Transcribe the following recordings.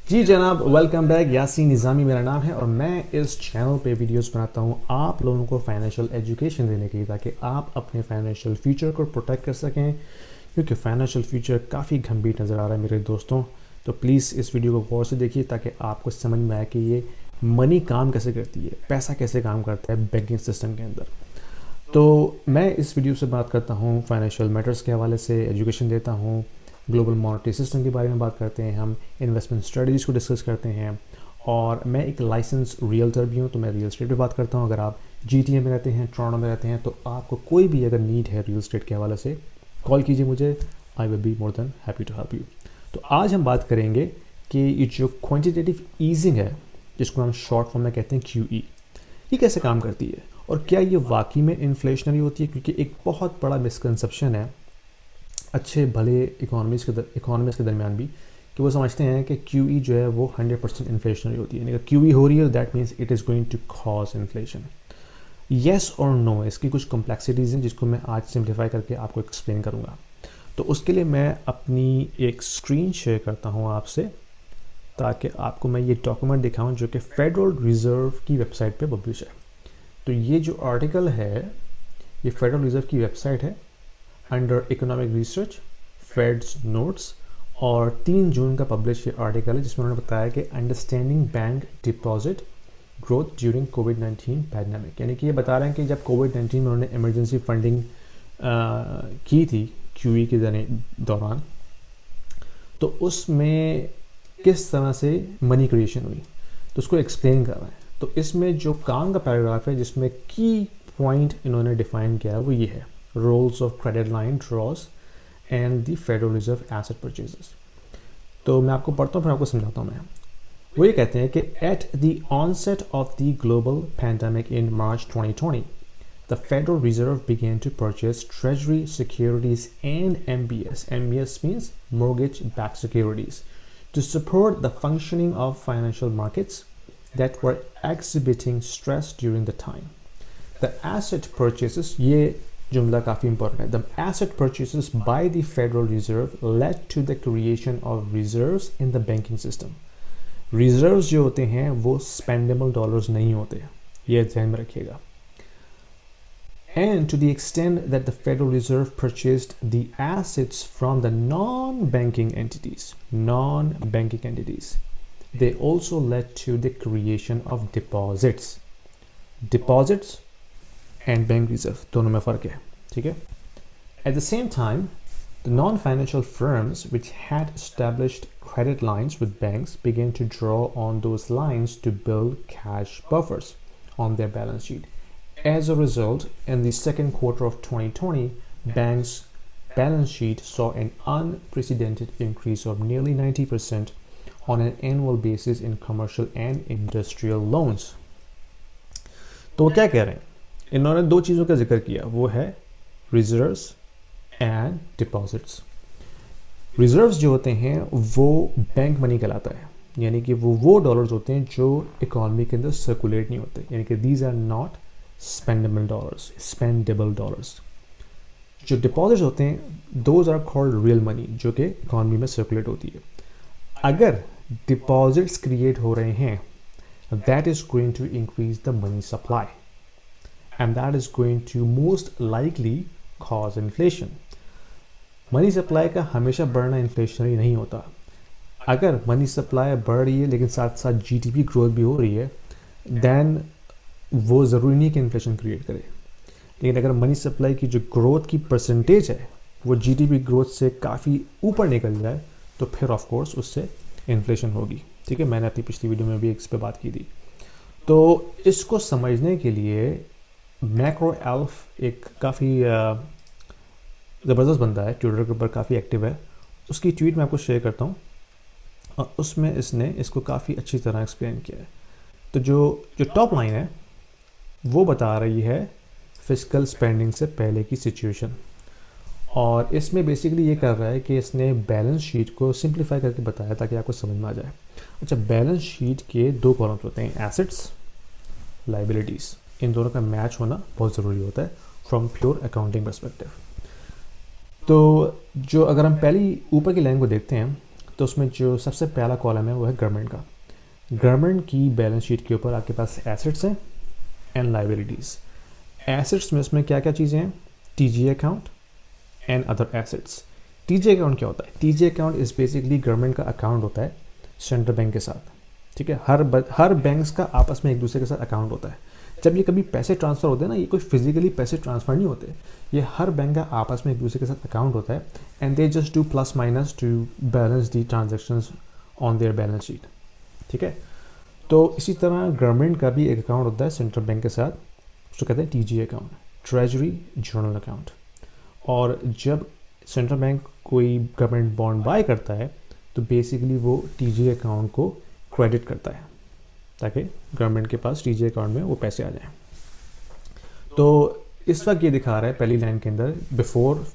जी जनाब, welcome back. Yasin निज़ामी मेरा नाम है और मैं इस चैनल पे वीडियोस बनाता हूँ आप लोगों को फाइनेंशियल एजुकेशन देने के लिए, ताकि आप अपने फाइनेंशियल फ्यूचर को प्रोटेक्ट कर सकें। क्योंकि फाइनेंशियल फ्यूचर काफ़ी गंभीर नज़र आ रहा है मेरे दोस्तों। तो प्लीज़ इस वीडियो को गौर से देखिए ताकि आपको समझ में आए कि ये मनी काम कैसे करती है, पैसा कैसे काम करता है बैंकिंग सिस्टम के अंदर। तो मैं इस वीडियो से बात करता हूँ फाइनेंशियल मैटर्स के हवाले से, एजुकेशन देता हूँ, ग्लोबल मॉनेटरी सिस्टम के बारे में बात करते हैं, हम इन्वेस्टमेंट स्ट्रेटजीज़ को डिस्कस करते हैं। और मैं एक लाइसेंस रियल्टर भी हूँ, तो मैं रियल एस्टेट पे बात करता हूँ। अगर आप GTA में रहते हैं, टोरंटो में रहते हैं, तो आपको कोई भी अगर नीड है रियल एस्टेट के हवाले से, कॉल कीजिए मुझे। I will be more than happy to help you. तो आज हम बात करेंगे कि ये जो क्वान्टिटेटिव ईजिंग है, जिसको हम शॉर्ट फॉर्म में कहते हैं QE, ये कैसे काम करती है और क्या ये वाकई में इन्फ्लेशनरी होती है। क्योंकि एक बहुत बड़ा मिसकंसेप्शन है अच्छे भले इकोनॉमिस्ट के दरमियान भी, कि वो समझते हैं कि QE जो है वो 100% इन्फ्लेशनरी होती है। अगर QE हो रही है that means it is going to cause inflation. Yes और नो, इसकी कुछ कॉम्प्लेक्सिटीज़ हैं जिसको मैं आज सिंप्लीफाई करके आपको एक्सप्लेन करूँगा। तो उसके लिए मैं अपनी एक स्क्रीन शेयर करता हूँ आपसे, ताकि आपको मैं ये डॉक्यूमेंट दिखाऊँ जो कि फेडरल रिज़र्व की वेबसाइट पे पब्लिश है। तो ये जो आर्टिकल है ये फेडरल रिज़र्व की वेबसाइट है, under economic research fades notes, और 3 जून का पब्लिश ये आर्टिकल है जिसमें उन्होंने बताया कि understanding bank deposit growth during कोविड-19 पैंडेमिक। यानी कि ये बता रहे हैं कि जब कोविड-19 में उन्होंने इमरजेंसी फंडिंग की थी QE के दौरान, तो उसमें किस तरह से मनी क्रिएशन हुई, तो उसको एक्सप्लेन कर रहे हैं। तो इसमें जो काम का पैराग्राफ है जिसमें की पॉइंट इन्होंने डिफाइन किया है वो ये है, roles of credit line draws and the Federal Reserve asset purchases. तो मैं आपको पढ़ता हूँ फिर आपको समझाता हूँ मैं। वो ये कहते हैं कि at the onset of the global pandemic in March 2020 the Federal Reserve began to purchase Treasury securities and MBS. MBS means mortgage-backed securities, to support the functioning of financial markets that were exhibiting stress during the time. The asset purchases, ये जुमला काफ़ी important है, the asset purchases by the Federal Reserve led to the creation of reserves in the banking system. Reserves जो होते हैं वो spendable dollars नहीं होते, ये ध्यान में रखिएगा। And to the extent that the Federal Reserve purchased the assets from the non-banking entities, they also led to the creation of deposits. Deposits and bank reserve दोनों में फ़र्क है, ठीक है? At the same time, the non-financial firms which had established credit lines with banks began to draw on those lines to build cash buffers on their balance sheet. As a result, in the second quarter of 2020, banks' balance sheet saw an unprecedented increase of nearly 90% on an annual basis in commercial and industrial loans. तो क्या कह रहे हैं? इन्होंने दो चीज़ों का जिक्र किया, वो है रिजर्व्स एंड डिपॉजिट्स। रिजर्व्स जो होते हैं वो बैंक मनी कहलाता है, यानी कि वो डॉलर्स होते हैं जो इकोनॉमी के अंदर सर्कुलेट नहीं होते, यानी कि these are not spendable dollars. जो डिपॉजिट्स होते हैं those are called real money, जो कि इकोनॉमी में सर्कुलेट होती है। अगर डिपॉजिट्स क्रिएट हो रहे हैं, that is going to increase the money supply and that is going to most likely cause inflation. Money supply का हमेशा बढ़ना इन्फ्लेशनरी नहीं होता। अगर मनी सप्लाई बढ़ रही है लेकिन साथ साथ GDP ग्रोथ भी हो रही है, देन वो ज़रूरी नहीं कि इन्फ्लेशन क्रिएट करे। लेकिन अगर मनी सप्लाई की जो ग्रोथ की परसेंटेज है वो GDP ग्रोथ से काफ़ी ऊपर निकल जाए, तो फिर ऑफ कोर्स उससे इन्फ्लेशन होगी, ठीक है? मैंने अपनी पिछली वीडियो में भी इस पर बात की थी। तो इसको समझने के लिए मैक्रो एल्फ एक काफ़ी ज़बरदस्त बंदा है, ट्विटर के ऊपर काफ़ी एक्टिव है, उसकी ट्वीट मैं आपको शेयर करता हूँ और उसमें इसने इसको काफ़ी अच्छी तरह एक्सप्लेन किया है। तो जो टॉप लाइन है वो बता रही है फिस्कल स्पेंडिंग से पहले की सिचुएशन, और इसमें बेसिकली ये कर रहा है कि इसने बैलेंस शीट को सिंप्लीफाई करके बताया ताकि आपको समझ में आ जाए। अच्छा, बैलेंस शीट के दो कॉलम्स होते हैं, एसेट्स, लाइबिलिटीज़। इन दोनों का मैच होना बहुत ज़रूरी होता है फ्रॉम प्योर अकाउंटिंग परस्पेक्टिव। तो जो अगर हम पहली ऊपर की लाइन को देखते हैं तो उसमें जो सबसे पहला कॉलम है वो है गवर्नमेंट का। गवर्नमेंट की बैलेंस शीट के ऊपर आपके पास एसेट्स हैं एंड लाइबिलिटीज़। एसेट्स में उसमें क्या क्या चीज़ें हैं, TG account and other assets. TG account क्या होता है? TG account is basically government का अकाउंट होता है सेंट्रल बैंक के साथ, ठीक है। हर बैंक्स का आपस में एक दूसरे के साथ अकाउंट होता है। जब ये कभी पैसे ट्रांसफ़र होते हैं ना, ये कोई फिजिकली पैसे ट्रांसफ़र नहीं होते, ये हर बैंक का आपस में एक दूसरे के साथ अकाउंट होता है and they just do plus minus two balance the transactions on their balance sheet, ठीक है। तो इसी तरह गवर्नमेंट का भी एक अकाउंट होता है सेंट्रल बैंक के साथ, उसको कहते हैं TG account, treasury general account. और जब सेंट्रल बैंक कोई गवर्नमेंट बॉन्ड बाय करता है तो बेसिकली वो टीजी अकाउंट को क्रेडिट करता है ताकि गवर्नमेंट के पास टीजी अकाउंट में वो पैसे आ जाएं। तो इस वक्त ये दिखा रहा है पहली लाइन के अंदर बिफोर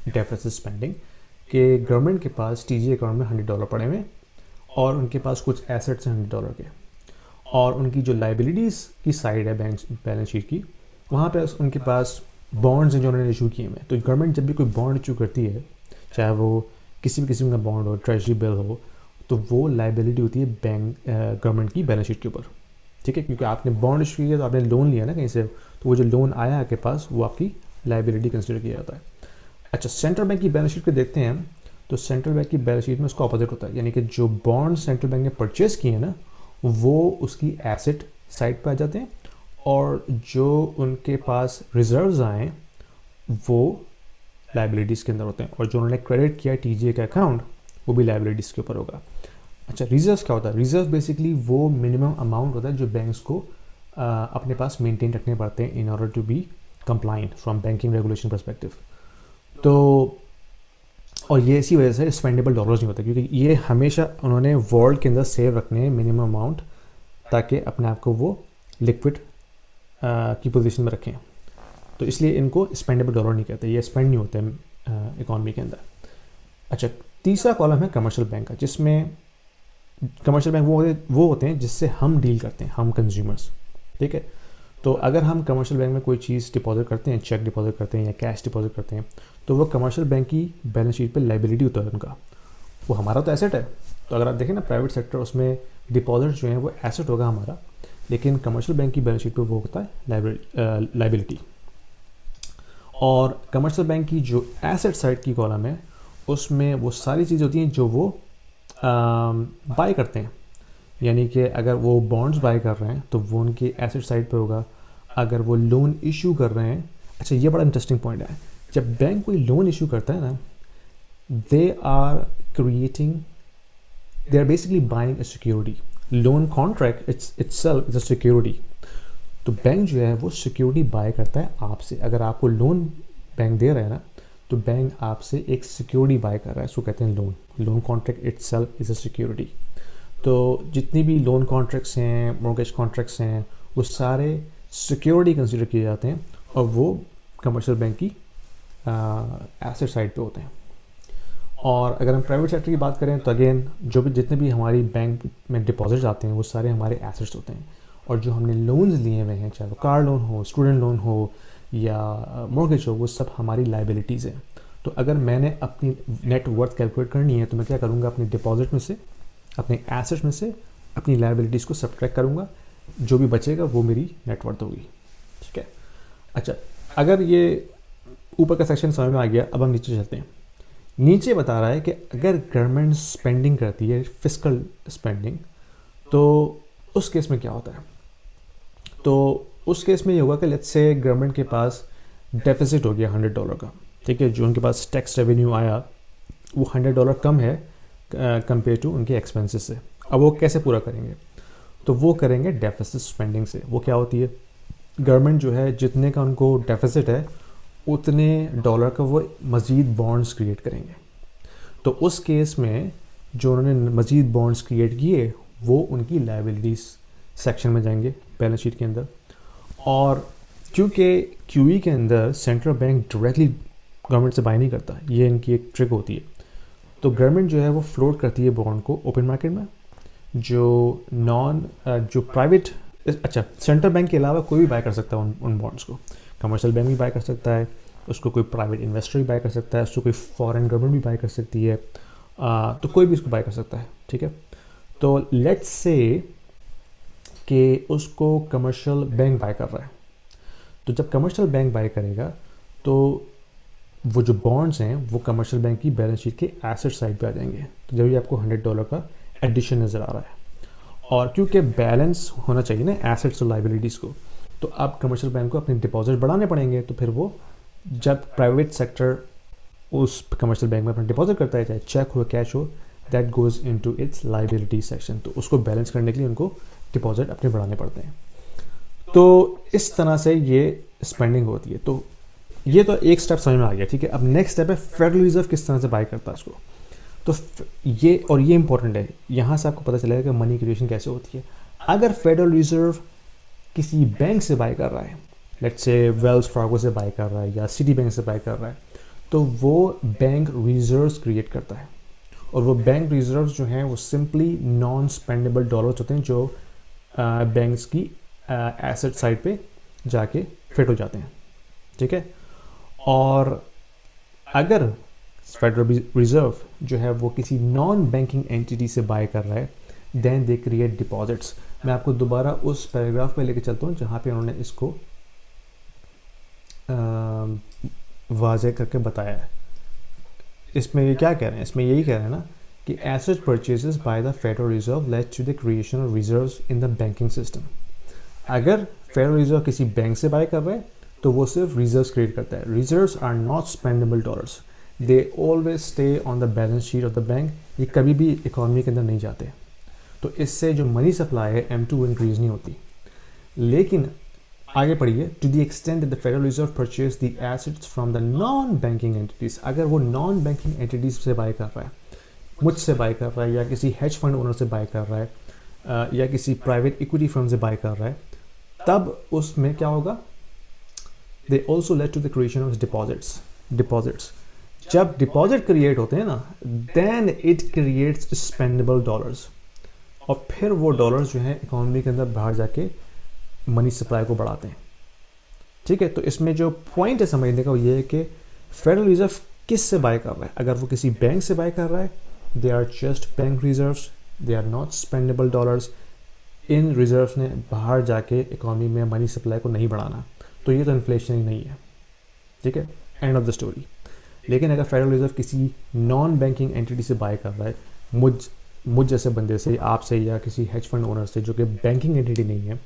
डेफिसिट स्पेंडिंग कि गवर्नमेंट के पास टीजी अकाउंट में $100 पड़े हुए और उनके पास कुछ एसेट्स हैं $100 के, और उनकी जो लाइबिलिटीज़ की साइड है बैंक बैलेंस शीट की, वहाँ पे उनके पास बॉन्ड्स हैं जो उन्होंने इशू किए हुए। तो गवर्नमेंट जब भी कोई बॉन्ड इशू करती है, चाहे वो किसी भी किस्म का बॉन्ड हो, ट्रेजरी बिल हो, तो वो लाइबिलिटी होती है बैंक गवर्नमेंट की बैलेंस शीट के ऊपर, ठीक है। क्योंकि आपने बॉन्ड इशू किया तो आपने लोन लिया ना कहीं से, तो वो जो लोन आया आपके पास वो आपकी लाइबिलिटी कंसिडर किया जाता है। अच्छा, सेंट्रल बैंक की बैलेंस शीट को देखते हैं हम, तो सेंट्रल बैंक की बैलेंस शीट में उसका अपोजिट होता है, यानी कि जो बॉन्ड सेंट्रल बैंक ने परचेज किए हैं ना, वो उसकी एसेट साइड पर आ जाते हैं, और जो उनके पास रिजर्व्स आए वो लाइबिलिटीज़ के अंदर होते हैं, और जो उन्होंने क्रेडिट किया टीजी का अकाउंट वो भी लाइबिलिटीज़ के ऊपर होगा। अच्छा, रिजर्व्स क्या होता है? रिजर्व बेसिकली वो मिनिमम अमाउंट होता है जो बैंक्स को अपने पास मेंटेन रखने पड़ते हैं in order to be compliant from banking regulation perspective. तो और ये इसी वजह से स्पेंडेबल डॉलर्स नहीं होता, क्योंकि ये हमेशा उन्होंने वर्ल्ड के अंदर सेव रखने हैं मिनिमम अमाउंट, ताकि अपने आप को वो लिक्विड की पोजीशन में रखें। तो इसलिए इनको स्पेंडेबल डॉलर नहीं कहते, ये स्पेंड नहीं होते इकॉनमी के अंदर। अच्छा, तीसरा कॉलम है कमर्शियल बैंक का, जिसमें कमर्शियल बैंक वो होते हैं जिससे हम डील करते हैं, हम कंज्यूमर्स, ठीक है। तो अगर हम कमर्शियल बैंक में कोई चीज़ डिपॉजिट करते हैं, चेक डिपॉजिट करते हैं या कैश डिपॉजिट करते हैं, तो वो कमर्शियल बैंक की बैलेंस शीट पे लाइबिलिटी होता है उनका। वो हमारा तो एसेट है, तो अगर आप देखें ना प्राइवेट सेक्टर, उसमें डिपॉजिट जो है वो एसेट होगा हमारा, लेकिन कमर्शियल बैंक की बैलेंस शीट पे वो होता है लाइबिलिटी। और कमर्शियल बैंक की जो एसेट साइड की कॉलम है, उसमें वो सारी चीज़ होती हैं जो वो बाय करते हैं, यानी कि अगर वो बॉन्ड्स बाय कर रहे हैं तो वो उनकी एसेट साइड पे होगा। अगर वो लोन इशू कर रहे हैं, अच्छा ये बड़ा इंटरेस्टिंग पॉइंट है, जब बैंक कोई लोन इशू करता है ना, they are basically buying a security. Loan contract itself is a security. तो बैंक जो है वो सिक्योरिटी बाय करता है आपसे। अगर आपको लोन बैंक दे रहा है ना, तो बैंक आपसे एक सिक्योरिटी बाय कर रहा है, उसको कहते हैं loan. Loan contract itself is a security. तो जितनी भी लोन कॉन्ट्रैक्ट्स हैं, मॉर्गेज कॉन्ट्रैक्ट्स हैं, वो सारे सिक्योरिटी कंसिडर किए जाते हैं, और वो कमर्शियल बैंक की एसेट साइड पे होते हैं। और अगर हम प्राइवेट सेक्टर की बात करें तो अगेन जो भी जितने भी हमारी बैंक में डिपॉजिट्स आते हैं वो सारे हमारे एसेट्स होते हैं, और जो हमने लोन्स लिए हुए हैं, चाहे वो कार लोन हो, स्टूडेंट लोन हो या मॉर्गेज हो, वो सब हमारी लाइबिलिटीज़ हैं। तो अगर मैंने अपनी नेट वर्थ कैलकुलेट करनी है तो मैं क्या करूँगा, अपनी डिपॉजिट में से, अपने एसेट्स में से अपनी लाइबिलिटीज़ को सब्ट्रैक्ट करूँगा, जो भी बचेगा वो मेरी नेट वर्थ होगी, ठीक है। अच्छा, अगर ये ऊपर का सेक्शन समझ में आ गया, अब हम नीचे चलते हैं। नीचे बता रहा है कि अगर गवर्नमेंट स्पेंडिंग करती है, फिस्कल स्पेंडिंग, तो उस केस में क्या होता है। तो उस केस में ये होगा कि लेट्स से गवर्नमेंट के पास डेफिसिट हो गया $100 का, ठीक है। जो उनके पास टैक्स रेवेन्यू आया वो $100 कम है कंपेयर टू उनके एक्सपेंसेस से। अब वो कैसे पूरा करेंगे, तो वो करेंगे डेफिसिट स्पेंडिंग से। वो क्या होती है, गवर्नमेंट जो है जितने का उनको डेफिसिट है उतने डॉलर का वो मज़ीद बॉन्ड्स क्रिएट करेंगे। तो उस केस में जो उन्होंने मज़ीद बॉन्ड्स क्रिएट किए वो उनकी लाइबिलिटीज़ सेक्शन में जाएंगे बैलेंस शीट के अंदर। और क्योंकि क्यूई के अंदर सेंट्रल बैंक डायरेक्टली गवर्नमेंट से बाय नहीं करता, ये इनकी एक ट्रिक होती है। तो गवर्नमेंट जो है वो फ्लोट करती है बॉन्ड को ओपन मार्केट में, जो प्राइवेट, अच्छा सेंट्रल बैंक के अलावा कोई भी बाय कर सकता है उन बॉन्ड्स को। कमर्शियल बैंक भी बाय कर सकता है, उसको कोई प्राइवेट इन्वेस्टर भी बाय कर सकता है, उसको कोई फॉरेन गवर्नमेंट भी बाय कर सकती है, तो कोई भी इसको बाय कर सकता है, ठीक है। तो लेट्स से कि उसको कमर्शियल बैंक बाय कर रहा है, तो जब कमर्शियल बैंक बाय करेगा तो वो जो बॉन्ड्स हैं वो कमर्शियल बैंक की बैलेंस शीट के एसेट साइड पे आ जाएंगे। तो जब भी आपको $100 का एडिशन नज़र आ रहा है, और क्योंकि बैलेंस होना चाहिए ना एसेट्स और लाइबिलिटीज़ को, तो अब कमर्शियल बैंक को अपने डिपॉजिट बढ़ाने पड़ेंगे। तो फिर वो जब प्राइवेट सेक्टर उस कमर्शियल बैंक में अपना डिपॉजिट करता है, चाहे चेक हो कैश हो, that goes into its liability section. तो उसको बैलेंस करने के लिए उनको डिपॉजिट अपने बढ़ाने पड़ते हैं। तो इस तरह से ये स्पेंडिंग होती है। तो ये तो एक स्टेप समझ में आ गया, ठीक है। अब नेक्स्ट स्टेप है फेडरल रिजर्व किस तरह से बाय करता है उसको। तो ये इंपॉर्टेंट है, यहाँ से आपको पता चलेगा कि मनी क्रिएशन कैसे होती है। अगर फेडरल रिजर्व किसी बैंक से बाय कर रहा है, लेट्स से वेल्स फार्गो से बाय कर रहा है या सिटी बैंक से बाय कर रहा है, तो वो बैंक रिजर्व्स क्रिएट करता है। और वो बैंक रिजर्व्स जो हैं वो सिंपली नॉन स्पेंडेबल डॉलर्स होते हैं जो बैंक्स की एसेट साइड पे जाके फिट हो जाते हैं, ठीक है। और अगर फेडरल रिजर्व जो है वो किसी नॉन बैंकिंग एंटिटी से बाय कर रहा है, देन दे क्रिएट डिपॉजिट्स। मैं आपको दोबारा उस पैराग्राफ पे लेके चलता हूँ जहाँ पे उन्होंने इसको वाज़ेह करके बताया है। इसमें ये क्या कह रहे हैं, इसमें यही कह रहे हैं ना कि asset purchases by the Federal Reserve led to the creation of reserves in the banking system. अगर फेडरल रिजर्व किसी बैंक से बाय कर रहा है तो वो सिर्फ रिजर्व्स क्रिएट करता है। Reserves are not spendable dollars, they always stay on the balance sheet of the bank. ये कभी भी इकोनॉमी के अंदर नहीं जाते। तो इससे जो मनी सप्लाई है M2 इंक्रीज नहीं होती। लेकिन आगे पढ़िए, to the extent that the Federal Reserve purchase the assets from the non banking entities. अगर वो नॉन बैंकिंग एंटिटीज से बाय कर रहा है, मुझसे बाय कर रहा है या किसी हेज फंड ओनर से बाय कर रहा है या किसी प्राइवेट इक्विटी फर्म से बाय कर रहा है, तब उसमें क्या होगा, they also led to the creation of deposits. जब डिपॉजिट क्रिएट होते हैं ना, then it creates spendable dollars, और फिर वो डॉलर्स जो है इकोनॉमी के अंदर बाहर जाके मनी सप्लाई को बढ़ाते हैं, ठीक है। तो इसमें जो पॉइंट है समझने का वो ये है कि फेडरल रिजर्व किस से बाय कर रहा है। अगर वो किसी बैंक से बाय कर रहा है, they are just bank reserves, they are not spendable dollars. इन रिजर्व्स ने बाहर जाके इकोनॉमी में मनी सप्लाई को नहीं बढ़ाना, तो ये तो इन्फ्लेशन नहीं है, ठीक है, एंड ऑफ द स्टोरी। लेकिन अगर फेडरल रिजर्व किसी नॉन बैंकिंग एंटिटी से बाय कर रहा है, मुझ जैसे बंदे से, आपसे या किसी हेज फंड ओनर से जो कि बैंकिंग एंटिटी नहीं है,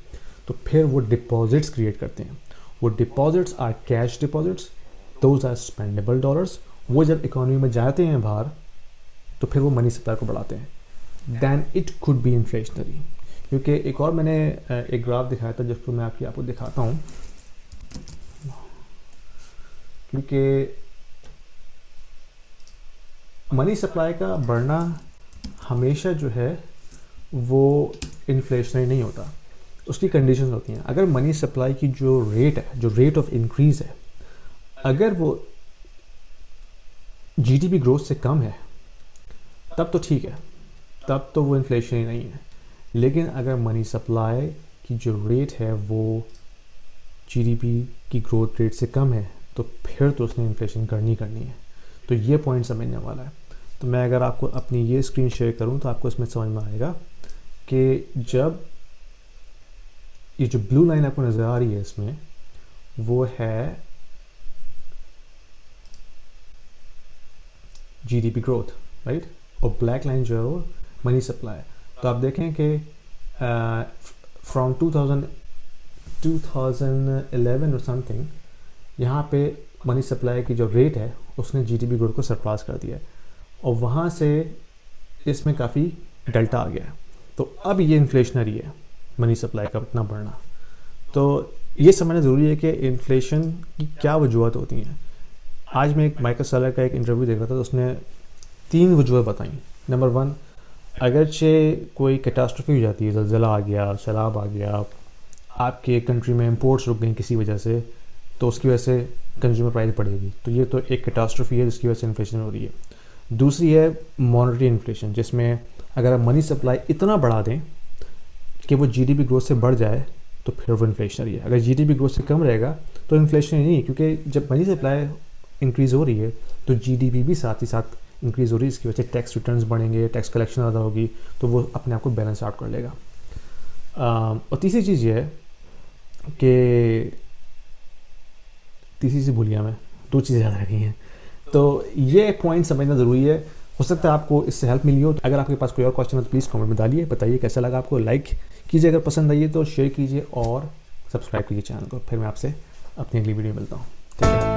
तो फिर वो डिपॉजिट्स क्रिएट करते हैं। वो deposits are cash deposits, those are spendable dollars. वो जब इकोनॉमी में जाते हैं बाहर, तो फिर वो मनी सप्लाई को बढ़ाते हैं। Then it could be inflationary. क्योंकि एक और मैंने एक ग्राफ दिखाया था जिसको मैं आपको दिखाता हूँ, क्योंकि मनी सप्लाई का बढ़ना हमेशा जो है वो इन्फ्लेशनरी नहीं होता, उसकी कंडीशंस होती हैं। अगर मनी सप्लाई की जो रेट है, जो रेट ऑफ इंक्रीज है, अगर वो जीडीपी ग्रोथ से कम है, तब तो ठीक है, तब तो वो इन्फ्लेशनरी नहीं है। लेकिन अगर मनी सप्लाई की जो रेट है वो जीडीपी की ग्रोथ रेट से कम है, तो फिर तो उसने इन्फ्लेशन करनी है। तो ये पॉइंट समझने वाला है। तो मैं अगर आपको अपनी ये स्क्रीन शेयर करूं तो आपको इसमें समझ में आएगा कि जब ये जो ब्लू लाइन आपको नज़र आ रही है इसमें, वो है जीडीपी ग्रोथ, राइट, और ब्लैक लाइन जो है वो मनी सप्लाई। तो आप देखें कि फ्रॉम 2011 और समथिंग, यहाँ पे मनी सप्लाई की जो रेट है उसने जीडीपी ग्रोथ को सरपास कर दिया है, और वहाँ से इसमें काफ़ी डेल्टा आ गया है। तो अब ये इन्फ्लेशनरी है मनी सप्लाई का इतना बढ़ना। तो ये समझना ज़रूरी है कि इन्फ्लेशन की क्या वजूहत होती हैं। आज मैं एक माइकल सैलर का एक इंटरव्यू देख रहा था, तो उसने 3 वजूहत बताई। नंबर 1, अगरचे कोई कैटास्ट्रोफी हो जाती है, ज़लज़ला आ गया, सैलाब आ गया, आपके कंट्री में इंपोर्ट्स रुक गई किसी वजह से, तो उसकी वजह से कंज्यूमर प्राइस बढ़ेगी। तो ये तो एक कैटास्ट्रोफी है जिसकी वजह से इन्फ्लेशन हो रही है। दूसरी है मॉनेटरी इन्फ्लेशन, जिसमें अगर आप मनी सप्लाई इतना बढ़ा दें कि वो जीडीपी ग्रोथ से बढ़ जाए, तो फिर वो इन्फ्लेशनरी है। अगर जीडीपी ग्रोथ से कम रहेगा तो इन्फ्लेशनरी नहीं, क्योंकि जब मनी सप्लाई इंक्रीज़ हो रही है तो जीडीपी भी साथ ही साथ इंक्रीज़ हो रही है, इसकी वजह से टैक्स रिटर्न्स बढ़ेंगे, टैक्स कलेक्शन ज़्यादा होगी, तो वो अपने आप को बैलेंस आउट कर लेगा। और तीसरी चीज़ ये है कि तीसरी चीज़ भूल गया मैं, 2 चीज़ें याद रखी हैं। तो ये पॉइंट समझना ज़रूरी है। हो सकता है आपको इससे हेल्प मिली हो। अगर आपके पास कोई और क्वेश्चन है तो प्लीज़ कमेंट में डालिए, बताइए कैसा लगा आपको। लाइक कीजिए अगर पसंद आई है तो, शेयर कीजिए और सब्सक्राइब कीजिए चैनल को। फिर मैं आपसे अपनी अगली वीडियो मिलता हूँ। ठीक है।